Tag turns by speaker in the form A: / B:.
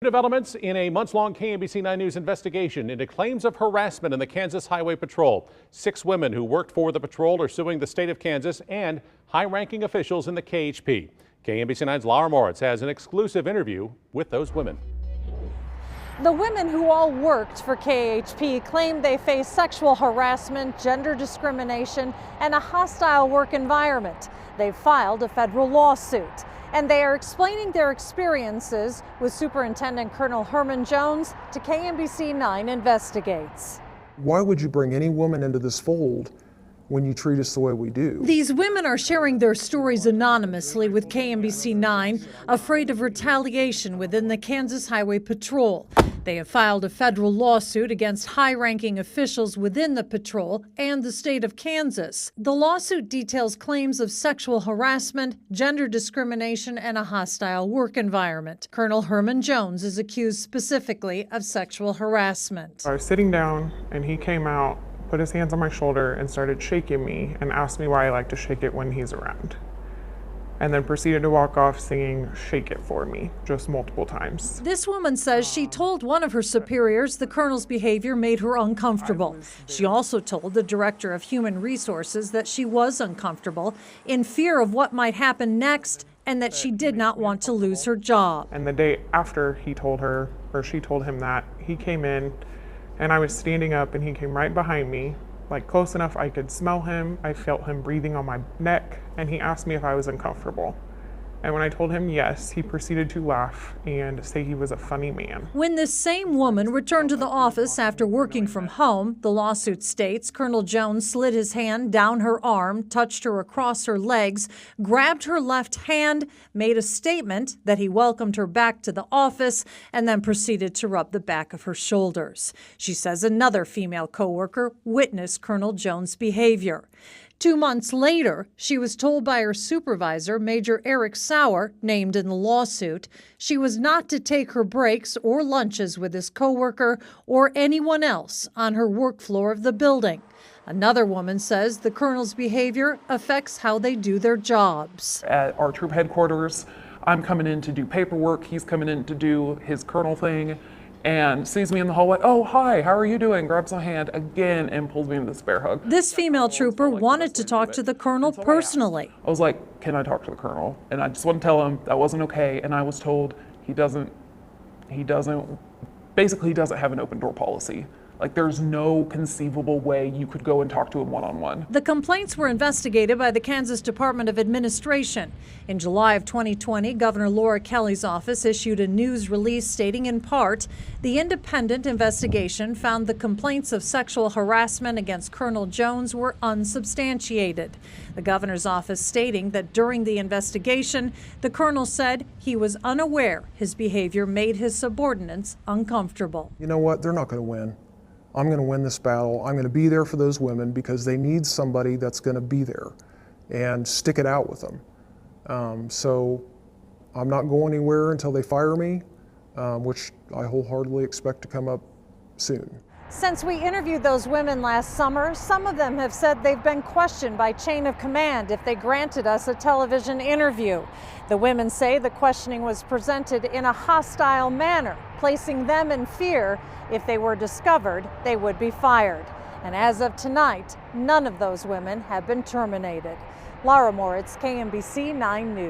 A: Developments in a months-long KMBC 9 News investigation into claims of harassment in the Kansas Highway Patrol. 6 women who worked for the patrol are suing the state of Kansas and high-ranking officials in the KHP. KMBC 9's Laura Moritz has an exclusive interview with those women.
B: The women who all worked for KHP claim they face sexual harassment, gender discrimination, and a hostile work environment. They've filed a federal lawsuit, and they are explaining their experiences with Superintendent Colonel Herman Jones to KMBC 9 Investigates.
C: Why would you bring any woman into this fold when you treat us the way we do?
B: These women are sharing their stories anonymously with KMBC 9, afraid of retaliation within the Kansas Highway Patrol. They have filed a federal lawsuit against high-ranking officials within the patrol and the state of Kansas. The lawsuit details claims of sexual harassment, gender discrimination, and a hostile work environment. Colonel Herman Jones is accused specifically of sexual harassment.
D: I was sitting down and he came out, put his hands on my shoulder and started shaking me and asked me why I like to shake it when he's around. And then proceeded to walk off singing "Shake It For Me" just multiple times.
B: This woman says she told one of her superiors the colonel's behavior made her uncomfortable. She also told the director of human resources that she was uncomfortable in fear of what might happen next and that she did not want to lose her job.
D: And the day after he told her, or she told him that, he came in and I was standing up and he came right behind me, like close enough I could smell him. I felt him breathing on my neck, and he asked me if I was uncomfortable. And when I told him yes, he proceeded to laugh and say he was a funny man.
B: When this same woman returned to the office after working from home, the lawsuit states Colonel Jones slid his hand down her arm, touched her across her legs, grabbed her left hand, made a statement that he welcomed her back to the office, and then proceeded to rub the back of her shoulders. She says another female coworker witnessed Colonel Jones' behavior. 2 months later, she was told by her supervisor, Major Eric Sauer, named in the lawsuit, she was not to take her breaks or lunches with his coworker or anyone else on her work floor of the building. Another woman says the colonel's behavior affects how they do their jobs.
D: At our troop headquarters, I'm coming in to do paperwork, he's coming in to do his colonel thing, and sees me in the hallway. "Oh, hi, how are you doing?" Grabs my hand again and pulls me into this bear hug.
B: This female trooper wanted to talk to the colonel personally.
D: I was like, "Can I talk to the colonel?" And I just want to tell him that wasn't okay. And I was told he doesn't have an open door policy. Like, there's no conceivable way you could go and talk to him one-on-one.
B: The complaints were investigated by the Kansas Department of Administration. In July of 2020, Governor Laura Kelly's office issued a news release stating in part, the independent investigation found the complaints of sexual harassment against Colonel Jones were unsubstantiated. The governor's office stating that during the investigation, the colonel said he was unaware his behavior made his subordinates uncomfortable.
C: You know what? They're not going to win. I'm going to win this battle. I'm going to be there for those women because they need somebody that's going to be there and stick it out with them. So I'm not going anywhere until they fire me, which I wholeheartedly expect to come up soon.
B: Since we interviewed those women last summer, some of them have said they've been questioned by chain of command if they granted us a television interview. The women say the questioning was presented in a hostile manner, placing them in fear if they were discovered, they would be fired. And as of tonight, none of those women have been terminated. Laura Moritz, KMBC 9 News.